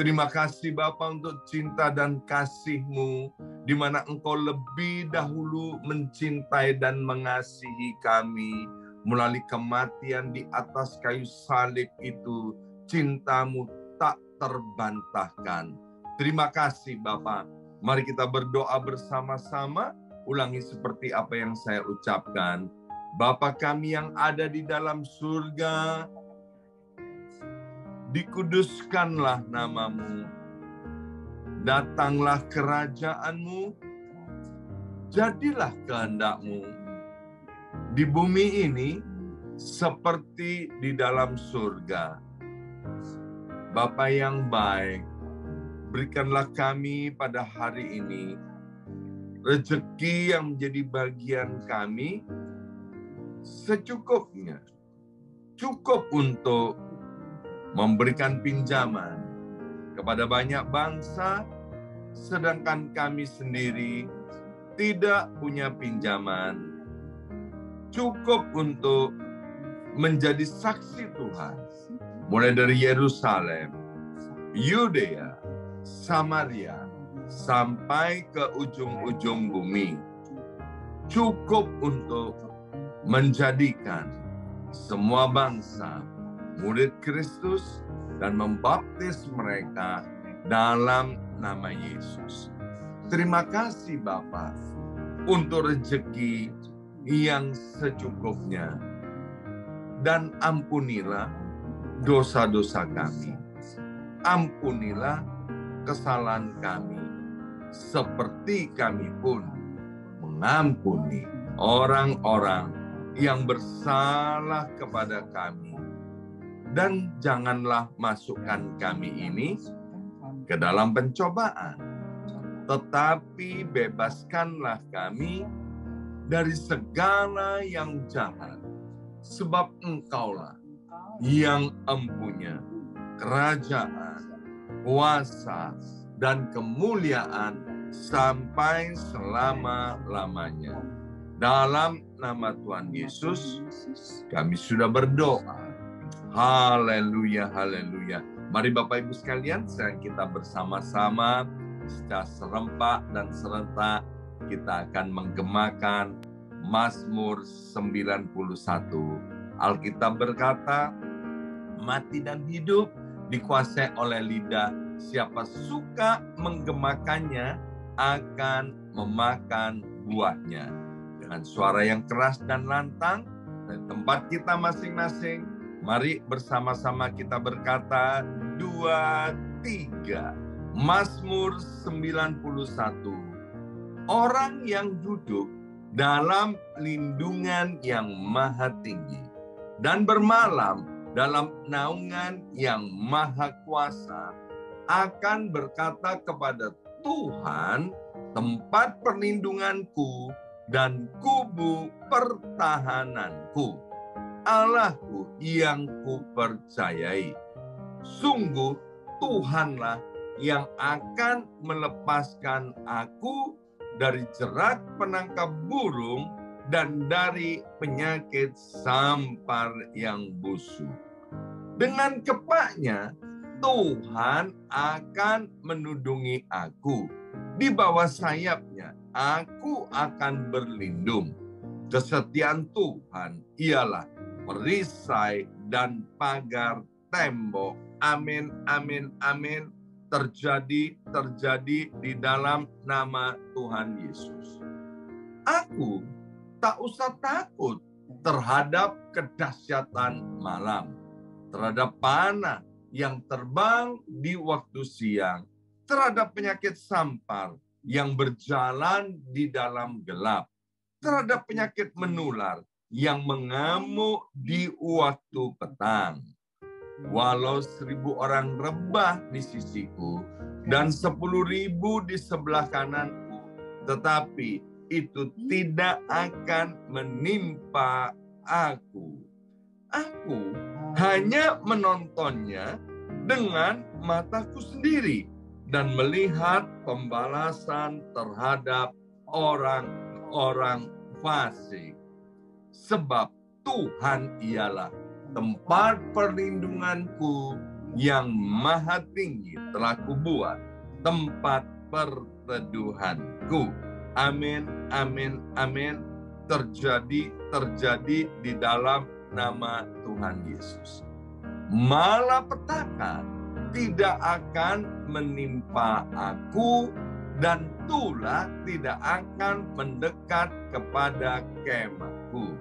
Terima kasih Bapa untuk cinta dan kasih-Mu, di mana Engkau lebih dahulu mencintai dan mengasihi kami. Melalui kematian di atas kayu salib itu, cinta-Mu tak terbantahkan. Terima kasih Bapa. Mari kita berdoa bersama-sama, ulangi seperti apa yang saya ucapkan. Bapa kami yang ada di dalam surga, dikuduskanlah nama-Mu, datanglah kerajaan-Mu, jadilah kehendak-Mu di bumi ini seperti di dalam surga. Bapa yang baik, berikanlah kami pada hari ini rezeki yang menjadi bagian kami secukupnya, cukup untuk memberikan pinjaman kepada banyak bangsa, sedangkan kami sendiri tidak punya pinjaman. Cukup untuk menjadi saksi Tuhan, mulai dari Yerusalem, Yudea, Samaria, sampai ke ujung-ujung bumi. Cukup untuk menjadikan semua bangsa murid Kristus dan membaptis mereka dalam nama Yesus. Terima kasih Bapa untuk rezeki yang secukupnya, dan ampunilah dosa-dosa kami. Ampunilah kesalahan kami, seperti kami pun mengampuni orang-orang yang bersalah kepada kami. Dan janganlah masukkan kami ini ke dalam pencobaan, tetapi bebaskanlah kami dari segala yang jahat, sebab Engkaulah yang empunya kerajaan, kuasa, dan kemuliaan sampai selama-lamanya. Dalam nama Tuhan Yesus, kami sudah berdoa. Haleluya, haleluya. Mari Bapak Ibu sekalian, sekarang kita bersama-sama secara serempak dan serentak kita akan menggemakan Mazmur 91. Alkitab berkata, mati dan hidup dikuasai oleh lidah. Siapa suka menggemakannya akan memakan buahnya. Dengan suara yang keras dan lantang, dari tempat kita masing-masing, mari bersama-sama kita berkata, 2, 3. Mazmur 91. Orang yang duduk dalam lindungan yang maha tinggi dan bermalam dalam naungan yang maha kuasa akan berkata kepada Tuhan, tempat perlindunganku dan kubu pertahananku, Allahku yang kupercayai. Sungguh Tuhanlah yang akan melepaskan aku dari jerat penangkap burung dan dari penyakit sampar yang busuk. Dengan kepaknya Tuhan akan menudungi aku. Di bawah sayapnya aku akan berlindung. Kesetiaan Tuhan ialah perisai dan pagar tembok. Amin, amin, amin. Terjadi di dalam nama Tuhan Yesus. Aku tak usah takut terhadap kedahsyatan malam, terhadap panah yang terbang di waktu siang, terhadap penyakit sampar yang berjalan di dalam gelap, terhadap penyakit menular yang mengamuk di waktu petang. Walau 1.000 orang rebah di sisiku dan 10.000 di sebelah kananku, tetapi itu tidak akan menimpa aku. Aku hanya menontonnya dengan mataku sendiri dan melihat pembalasan terhadap orang-orang fasik. Sebab Tuhan ialah tempat perlindunganku yang maha tinggi telah kubuat tempat perteduhanku. Amin, amin, amin. Terjadi di dalam nama Tuhan Yesus. Malapetaka tidak akan menimpa aku, dan tulah tidak akan mendekat kepada kemahku.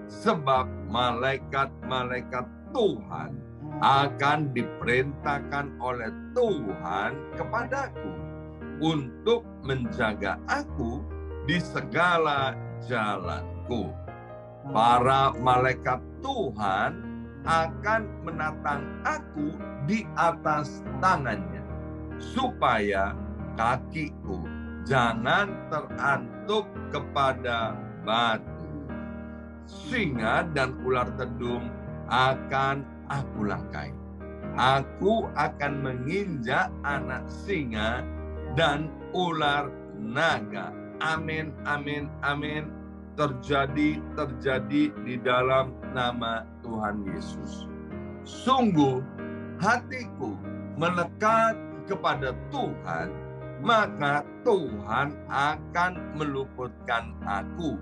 Sebab malaikat-malaikat Tuhan akan diperintahkan oleh Tuhan kepadaku untuk menjaga aku di segala jalanku. Para malaikat Tuhan akan menatang aku di atas tangannya, supaya kakiku jangan terantuk kepada batu. Singa dan ular tedung akan aku langkai. Aku akan menginjak anak singa dan ular naga. Amin, amin, amin. Terjadi di dalam nama Tuhan Yesus. Sungguh hatiku melekat kepada Tuhan, maka Tuhan akan meluputkan aku.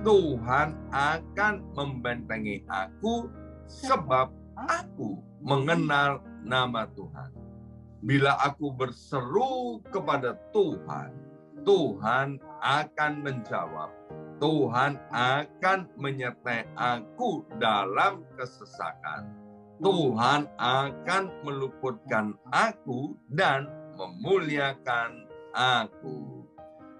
Tuhan akan membentengi aku, sebab aku mengenal nama Tuhan. Bila aku berseru kepada Tuhan, Tuhan akan menjawab. Tuhan akan menyertai aku dalam kesesakan. Tuhan akan meluputkan aku dan memuliakan aku.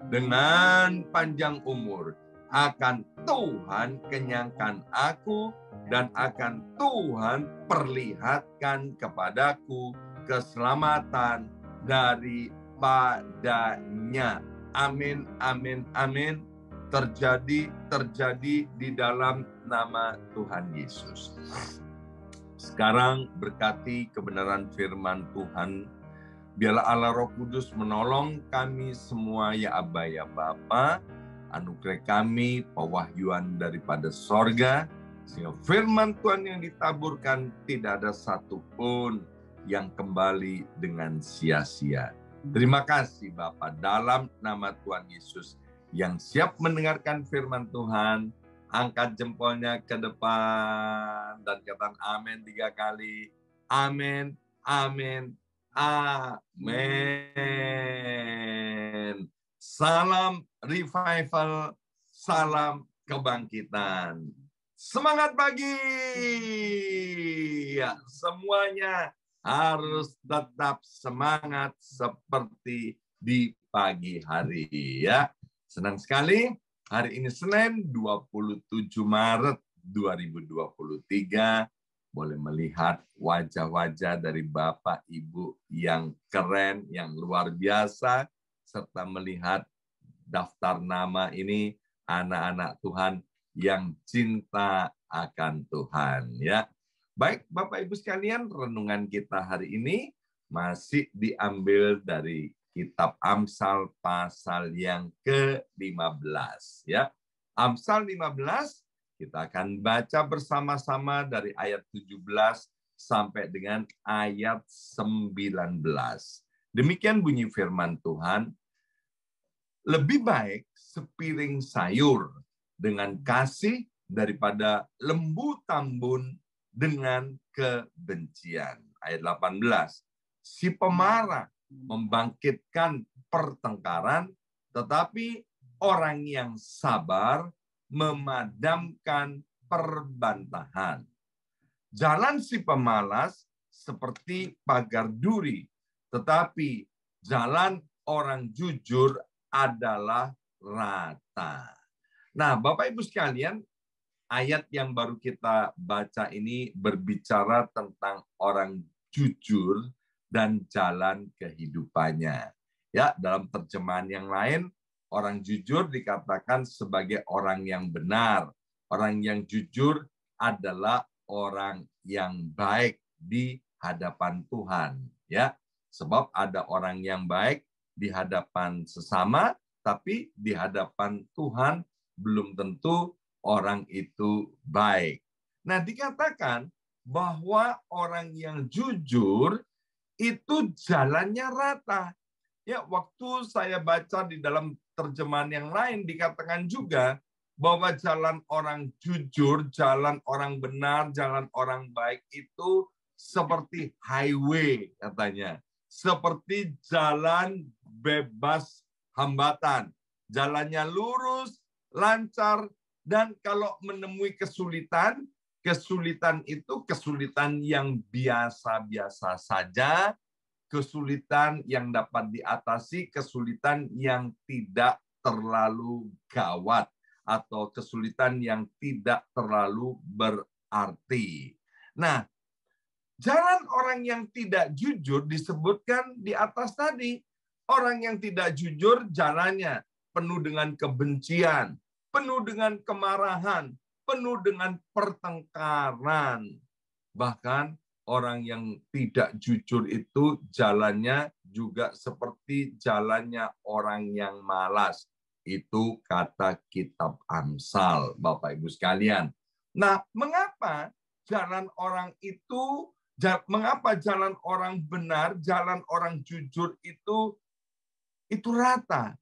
Dengan panjang umur akan Tuhan kenyangkan aku, dan akan Tuhan perlihatkan kepadaku keselamatan daripadanya. Amin, amin, amin. Terjadi di dalam nama Tuhan Yesus. Sekarang berkati kebenaran firman Tuhan. Biarlah Allah Roh Kudus menolong kami semua, ya Aba, ya Bapa. Anugerah kami pewahyuan daripada sorga, sehingga firman Tuhan yang ditaburkan tidak ada satupun yang kembali dengan sia-sia. Terima kasih Bapa, dalam nama Tuhan Yesus. Yang siap mendengarkan firman Tuhan, angkat jempolnya ke depan dan katakan amin 3 kali. Amin, amin, amin. Salam revival, salam kebangkitan. Semangat pagi. Ya, semuanya harus tetap semangat seperti di pagi hari, ya. Senang sekali, hari ini Senin 27 Maret 2023, boleh melihat wajah-wajah dari Bapak Ibu yang keren, yang luar biasa, serta melihat daftar nama ini anak-anak Tuhan yang cinta akan Tuhan. Ya, baik Bapak Ibu sekalian, renungan kita hari ini masih diambil dari Kitab Amsal pasal yang ke-15, ya. Amsal 15 kita akan baca bersama-sama dari ayat 17 sampai dengan ayat 19. Demikian bunyi firman Tuhan. Lebih baik sepiring sayur dengan kasih daripada lembu tambun dengan kebencian. Ayat 18. Si pemarah membangkitkan pertengkaran, tetapi orang yang sabar memadamkan perbantahan. Jalan si pemalas seperti pagar duri, tetapi jalan orang jujur adalah rata. Nah, Bapak Ibu sekalian, ayat yang baru kita baca ini berbicara tentang orang jujur dan jalan kehidupannya. Ya, dalam terjemahan yang lain, orang jujur dikatakan sebagai orang yang benar. Orang yang jujur adalah orang yang baik di hadapan Tuhan. Ya, sebab ada orang yang baik di hadapan sesama, tapi di hadapan Tuhan belum tentu orang itu baik. Nah, dikatakan bahwa orang yang jujur itu jalannya rata. Ya, waktu saya baca di dalam terjemahan yang lain dikatakan juga bahwa jalan orang jujur, jalan orang benar, jalan orang baik itu seperti highway katanya. Seperti jalan bebas hambatan. Jalannya lurus, lancar, dan kalau menemui kesulitan, kesulitan itu kesulitan yang biasa-biasa saja, kesulitan yang dapat diatasi, kesulitan yang tidak terlalu gawat, atau kesulitan yang tidak terlalu berarti. Nah, jalan orang yang tidak jujur disebutkan di atas tadi. Orang yang tidak jujur jalannya penuh dengan kebencian, penuh dengan kemarahan, penuh dengan pertengkaran. Bahkan orang yang tidak jujur itu jalannya juga seperti jalannya orang yang malas. Itu kata kitab Amsal, Bapak Ibu sekalian. Nah, mengapa jalan orang itu, mengapa jalan orang benar, jalan orang jujur itu rata?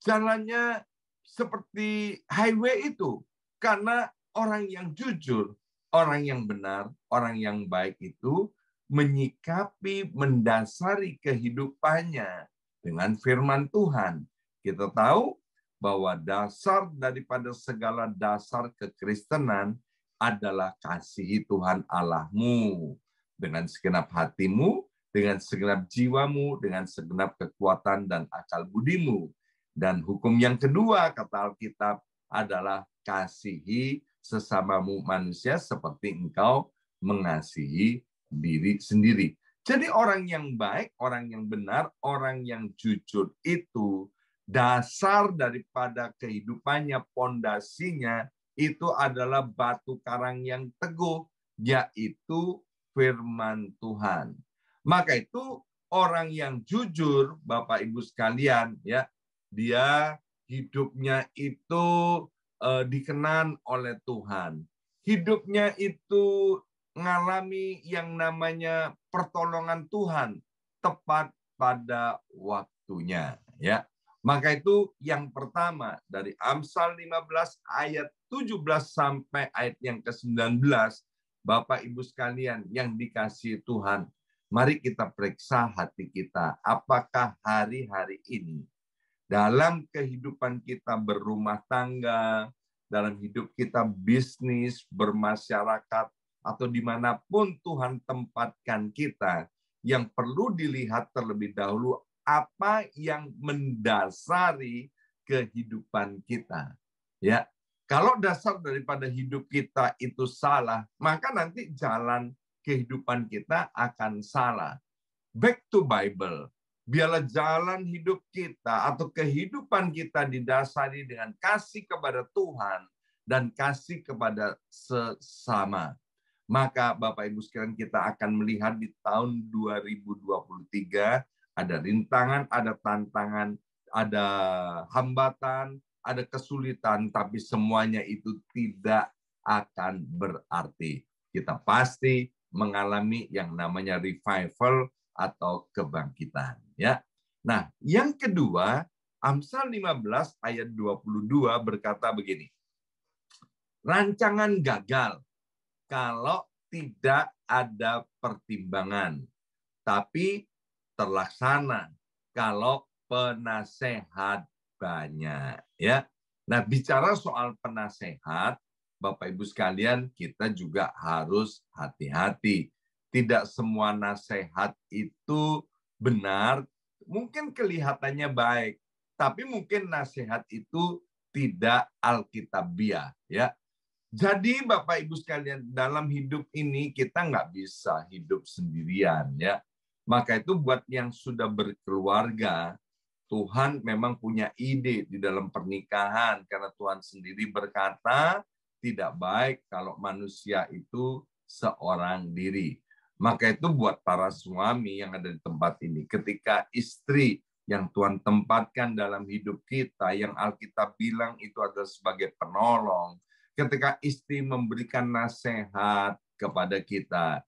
Jalannya seperti highway itu. Karena orang yang jujur, orang yang benar, orang yang baik itu menyikapi, mendasari kehidupannya dengan firman Tuhan. Kita tahu bahwa dasar daripada segala dasar kekristenan adalah kasihi Tuhan Allahmu dengan segenap hatimu, dengan segenap jiwamu, dengan segenap kekuatan dan akal budimu. Dan hukum yang kedua, kata Alkitab, adalah kasihi sesamamu manusia seperti engkau mengasihi diri sendiri. Jadi orang yang baik, orang yang benar, orang yang jujur itu dasar daripada kehidupannya, pondasinya itu adalah batu karang yang teguh, yaitu firman Tuhan. Maka itu orang yang jujur, Bapak Ibu sekalian, ya, dia hidupnya itu dikenan oleh Tuhan. Hidupnya itu mengalami yang namanya pertolongan Tuhan tepat pada waktunya, ya. Maka itu yang pertama dari Amsal 15 ayat 17 sampai ayat yang ke-19, Bapak Ibu sekalian yang dikasihi Tuhan, mari kita periksa hati kita. Apakah hari-hari ini dalam kehidupan kita berumah tangga, dalam hidup kita bisnis, bermasyarakat, atau dimanapun Tuhan tempatkan kita, yang perlu dilihat terlebih dahulu apa yang mendasari kehidupan kita. Ya, kalau dasar daripada hidup kita itu salah, maka nanti jalan kehidupan kita akan salah. Back to Bible. Biarlah jalan hidup kita atau kehidupan kita didasari dengan kasih kepada Tuhan dan kasih kepada sesama. Maka Bapak Ibu sekalian, kita akan melihat di tahun 2023 ada rintangan, ada tantangan, ada hambatan, ada kesulitan, tapi semuanya itu tidak akan berarti. Kita pasti mengalami yang namanya revival atau kebangkitan, ya. Nah, yang kedua, Amsal 15 ayat 22 berkata begini. Rancangan gagal kalau tidak ada pertimbangan, tapi terlaksana kalau penasehat banyak, ya. Nah, bicara soal penasehat, Bapak Ibu sekalian, kita juga harus hati-hati. Tidak semua nasihat itu benar, mungkin kelihatannya baik, tapi mungkin nasihat itu tidak alkitabiah, ya. Jadi Bapak Ibu sekalian, dalam hidup ini kita nggak bisa hidup sendirian, ya. Maka itu buat yang sudah berkeluarga, Tuhan memang punya ide di dalam pernikahan, karena Tuhan sendiri berkata tidak baik kalau manusia itu seorang diri. Maka itu buat para suami yang ada di tempat ini, ketika istri yang Tuhan tempatkan dalam hidup kita, yang Alkitab bilang itu adalah sebagai penolong, ketika istri memberikan nasihat kepada kita,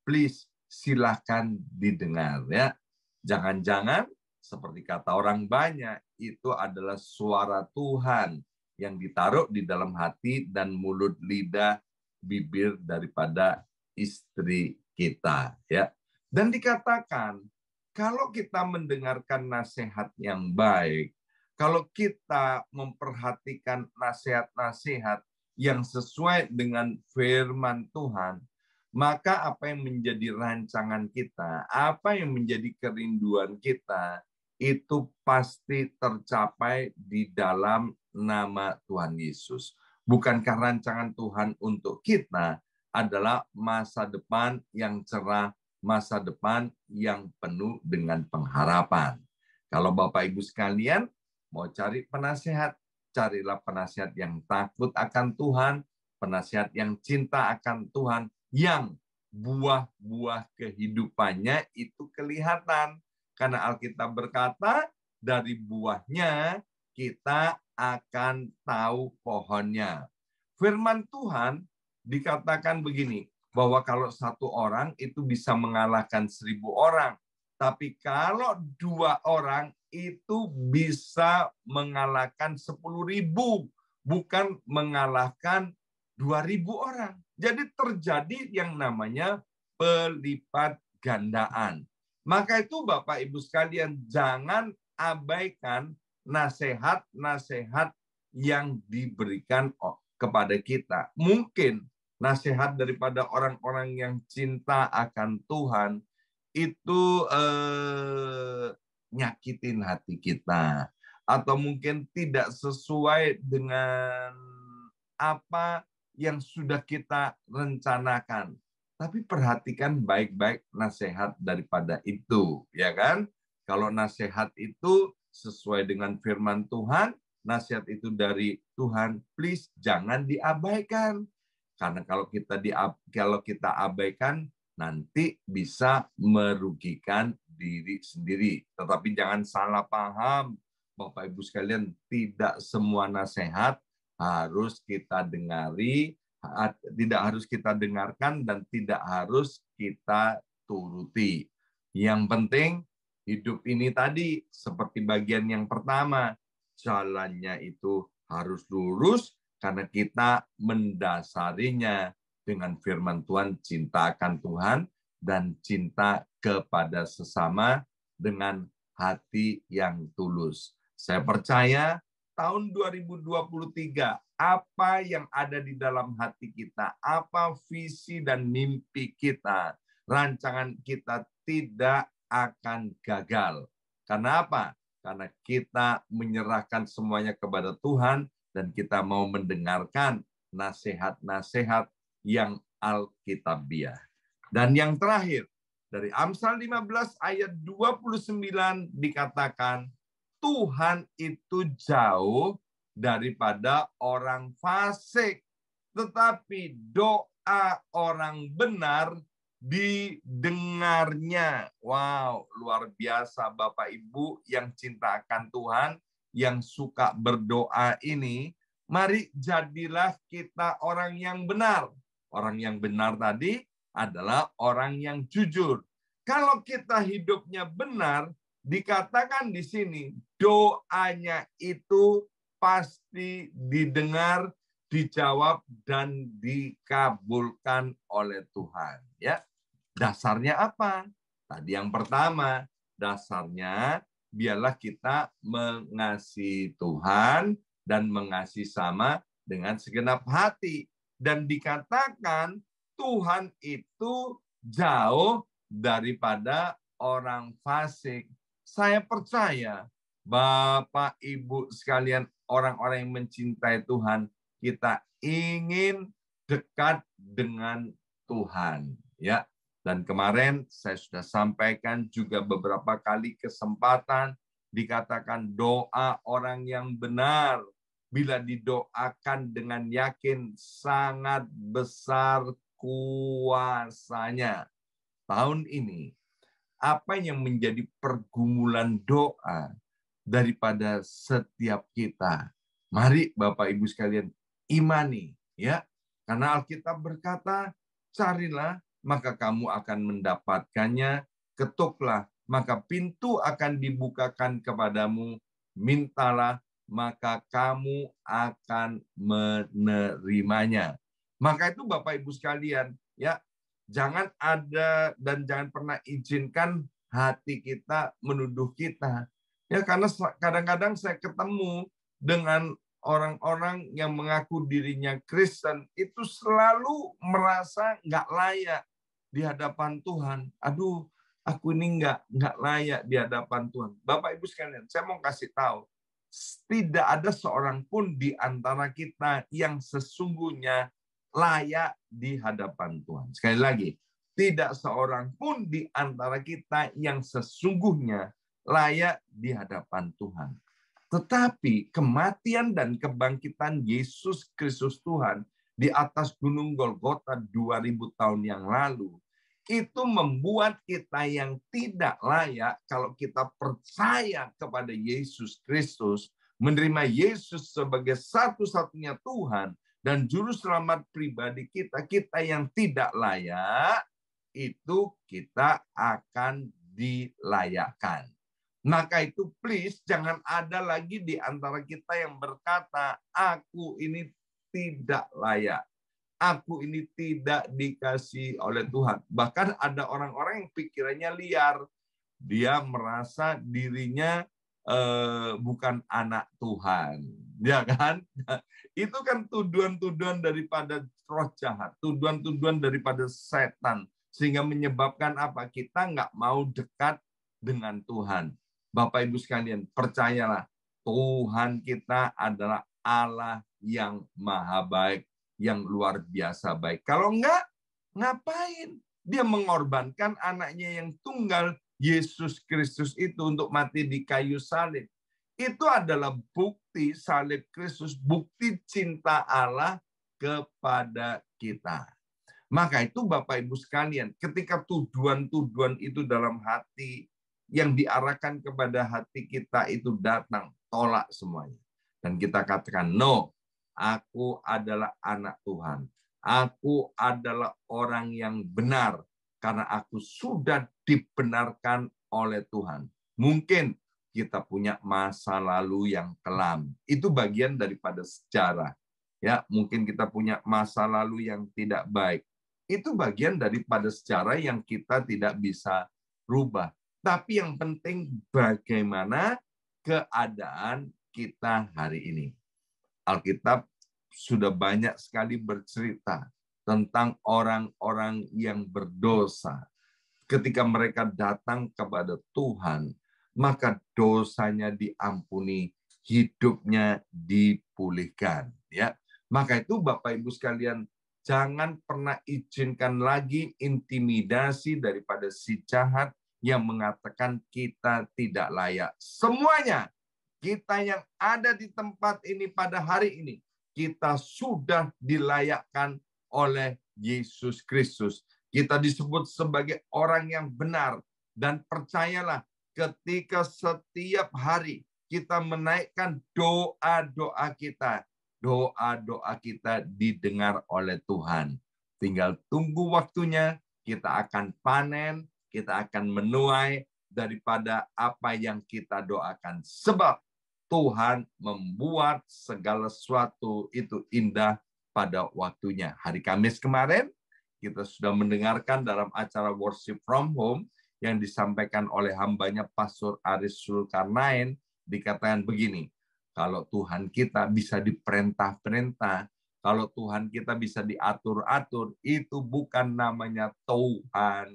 please silahkan didengar ya. Jangan-jangan seperti kata orang banyak, itu adalah suara Tuhan yang ditaruh di dalam hati dan mulut, lidah, bibir daripada istri kita ya. Dan dikatakan kalau kita mendengarkan nasihat yang baik, kalau kita memperhatikan nasihat-nasihat yang sesuai dengan firman Tuhan, maka apa yang menjadi rancangan kita, apa yang menjadi kerinduan kita, itu pasti tercapai di dalam nama Tuhan Yesus. Bukankah rancangan Tuhan untuk kita adalah masa depan yang cerah, masa depan yang penuh dengan pengharapan. Kalau Bapak Ibu sekalian mau cari penasehat, carilah penasehat yang takut akan Tuhan, penasehat yang cinta akan Tuhan, yang buah-buah kehidupannya itu kelihatan. Karena Alkitab berkata, dari buahnya kita akan tahu pohonnya. Firman Tuhan dikatakan begini, bahwa kalau satu orang itu bisa mengalahkan 1.000 orang. Tapi kalau 2 orang itu bisa mengalahkan 10.000, bukan mengalahkan 2.000 orang. Jadi terjadi yang namanya pelipat gandaan. Maka itu Bapak Ibu sekalian, jangan abaikan nasihat-nasihat yang diberikan kepada kita. Mungkin nasihat daripada orang-orang yang cinta akan Tuhan itu nyakitin hati kita, atau mungkin tidak sesuai dengan apa yang sudah kita rencanakan. Tapi perhatikan baik-baik nasihat daripada itu, ya kan? Kalau nasihat itu sesuai dengan firman Tuhan, nasihat itu dari Tuhan, please jangan diabaikan. Karena kalau kita abaikan, nanti bisa merugikan diri sendiri. Tetapi jangan salah paham, Bapak Ibu sekalian, tidak semua nasihat harus kita dengari, tidak harus kita dengarkan, dan tidak harus kita turuti. Yang penting hidup ini tadi seperti bagian yang pertama, jalannya itu harus lurus karena kita mendasarinya dengan firman Tuhan, cinta akan Tuhan dan cinta kepada sesama dengan hati yang tulus. Saya percaya tahun 2023, apa yang ada di dalam hati kita, apa visi dan mimpi kita, rancangan kita tidak akan gagal. Karena apa? Karena kita menyerahkan semuanya kepada Tuhan dan kita mau mendengarkan nasihat-nasihat yang alkitabiah. Dan yang terakhir, dari Amsal 15 ayat 29 dikatakan, Tuhan itu jauh daripada orang fasik, tetapi doa orang benar didengarnya. Wow, luar biasa Bapak Ibu yang cinta akan Tuhan, yang suka berdoa ini. Mari jadilah kita orang yang benar. Orang yang benar tadi adalah orang yang jujur. Kalau kita hidupnya benar, dikatakan di sini doanya itu pasti didengar, dijawab, dan dikabulkan oleh Tuhan. Ya, dasarnya apa? Tadi yang pertama, dasarnya biarlah kita mengasihi Tuhan dan mengasihi sama dengan segenap hati. Dan dikatakan Tuhan itu jauh daripada orang fasik. Saya percaya Bapak Ibu sekalian, orang-orang yang mencintai Tuhan, kita ingin dekat dengan Tuhan, ya. Dan kemarin saya sudah sampaikan juga beberapa kali kesempatan, dikatakan doa orang yang benar bila didoakan dengan yakin sangat besar kuasanya. Tahun ini, apa yang menjadi pergumulan doa daripada setiap kita? Mari Bapak Ibu sekalian imani Ya, karena Alkitab berkata, carilah maka kamu akan mendapatkannya, ketuklah maka pintu akan dibukakan kepadamu, mintalah maka kamu akan menerimanya. Maka itu Bapak Ibu sekalian, ya, jangan ada dan jangan pernah izinkan hati kita menuduh kita. Ya, karena kadang-kadang saya ketemu dengan orang-orang yang mengaku dirinya Kristen itu selalu merasa nggak layak di hadapan Tuhan. Aduh, aku ini nggak layak di hadapan Tuhan. Bapak Ibu sekalian, saya mau kasih tahu, tidak ada seorang pun di antara kita yang sesungguhnya layak di hadapan Tuhan. Sekali lagi, tidak seorang pun di antara kita yang sesungguhnya layak di hadapan Tuhan. Tetapi kematian dan kebangkitan Yesus Kristus Tuhan di atas Gunung Golgota 2000 tahun yang lalu, itu membuat kita yang tidak layak, kalau kita percaya kepada Yesus Kristus, menerima Yesus sebagai satu-satunya Tuhan dan juru selamat pribadi kita, kita yang tidak layak, itu kita akan dilayakkan. Maka itu please jangan ada lagi di antara kita yang berkata, aku ini tidak layak. Aku ini tidak dikasih oleh Tuhan. Bahkan ada orang-orang yang pikirannya liar. Dia merasa dirinya bukan anak Tuhan. Ya kan? Itu kan tuduhan-tuduhan daripada roh jahat. Tuduhan-tuduhan daripada setan. Sehingga menyebabkan apa? Kita nggak mau dekat dengan Tuhan. Bapak Ibu sekalian, percayalah, Tuhan kita adalah Allah yang maha baik, yang luar biasa baik. Kalau enggak, ngapain? Dia mengorbankan anaknya yang tunggal, Yesus Kristus itu untuk mati di kayu salib. Itu adalah bukti salib Kristus, bukti cinta Allah kepada kita. Maka itu Bapak Ibu sekalian, ketika tuduhan-tuduhan itu dalam hati, yang diarahkan kepada hati kita itu datang, tolak semuanya. Dan kita katakan, no, aku adalah anak Tuhan. Aku adalah orang yang benar, karena aku sudah dibenarkan oleh Tuhan. Mungkin kita punya masa lalu yang kelam. Itu bagian daripada sejarah. Ya, mungkin kita punya masa lalu yang tidak baik. Itu bagian daripada sejarah yang kita tidak bisa rubah. Tapi yang penting bagaimana keadaan kita hari ini. Alkitab sudah banyak sekali bercerita tentang orang-orang yang berdosa. Ketika mereka datang kepada Tuhan, maka dosanya diampuni, hidupnya dipulihkan. Ya, maka itu Bapak Ibu sekalian, jangan pernah izinkan lagi intimidasi daripada si jahat yang mengatakan kita tidak layak. Semuanya, kita yang ada di tempat ini pada hari ini, kita sudah dilayakkan oleh Yesus Kristus. Kita disebut sebagai orang yang benar. Dan percayalah, ketika setiap hari kita menaikkan doa-doa kita, doa-doa kita didengar oleh Tuhan. Tinggal tunggu waktunya, kita akan panen, kita akan menuai daripada apa yang kita doakan. Sebab Tuhan membuat segala sesuatu itu indah pada waktunya. Hari Kamis kemarin, kita sudah mendengarkan dalam acara Worship from Home yang disampaikan oleh hambanya Pastor Aris Zulkarnain, dikatakan begini, kalau Tuhan kita bisa diperintah-perintah, kalau Tuhan kita bisa diatur-atur, itu bukan namanya Tuhan.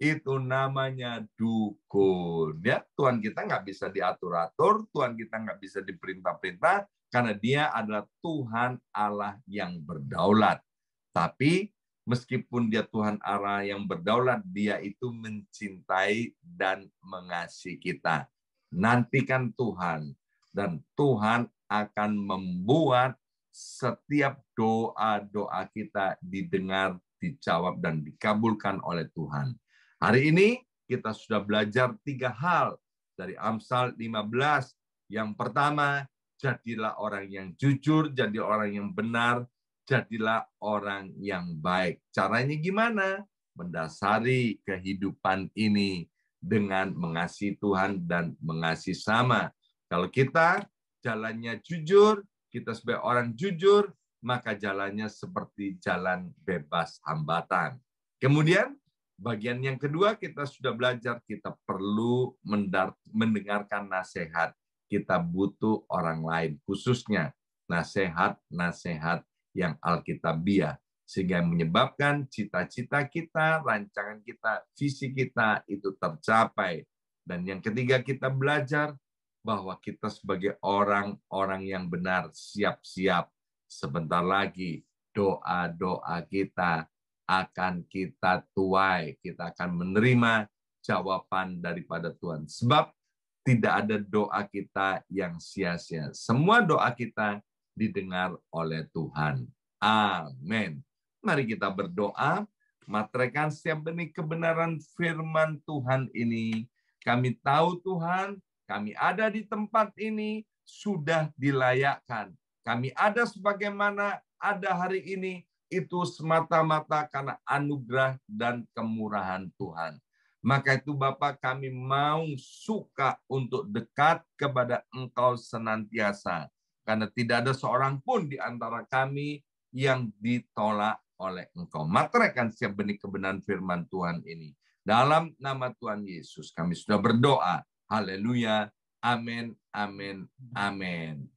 Itu namanya dukun. Ya, Tuhan kita nggak bisa diatur-atur, Tuhan kita nggak bisa diperintah-perintah, karena dia adalah Tuhan Allah yang berdaulat. Tapi meskipun dia Tuhan Allah yang berdaulat, dia itu mencintai dan mengasihi kita. Nantikan Tuhan, dan Tuhan akan membuat setiap doa-doa kita didengar, dijawab, dan dikabulkan oleh Tuhan. Hari ini kita sudah belajar 3 hal dari Amsal 15. Yang pertama, jadilah orang yang jujur, jadi orang yang benar, jadilah orang yang baik. Caranya gimana? Mendasari kehidupan ini dengan mengasihi Tuhan dan mengasihi sama. Kalau kita jalannya jujur, kita sebagai orang jujur, maka jalannya seperti jalan bebas hambatan. Kemudian bagian yang kedua kita sudah belajar, kita perlu mendengarkan nasihat. Kita butuh orang lain, khususnya nasihat-nasihat yang alkitabiah, sehingga menyebabkan cita-cita kita, rancangan kita, visi kita itu tercapai. Dan yang ketiga kita belajar bahwa kita sebagai orang-orang yang benar siap-siap. Sebentar lagi doa-doa kita akan kita tuai, kita akan menerima jawaban daripada Tuhan. Sebab tidak ada doa kita yang sia-sia. Semua doa kita didengar oleh Tuhan. Amin. Mari kita berdoa, materaikan setiap benih kebenaran firman Tuhan ini. Kami tahu Tuhan, kami ada di tempat ini sudah dilayakkan. Kami ada sebagaimana ada hari ini, itu semata-mata karena anugerah dan kemurahan Tuhan. Maka itu Bapak, kami mau suka untuk dekat kepada Engkau senantiasa. Karena tidak ada seorang pun di antara kami yang ditolak oleh Engkau. Materaikan setiap benih kebenaran firman Tuhan ini. Dalam nama Tuhan Yesus kami sudah berdoa. Haleluya. Amin, amin, amin.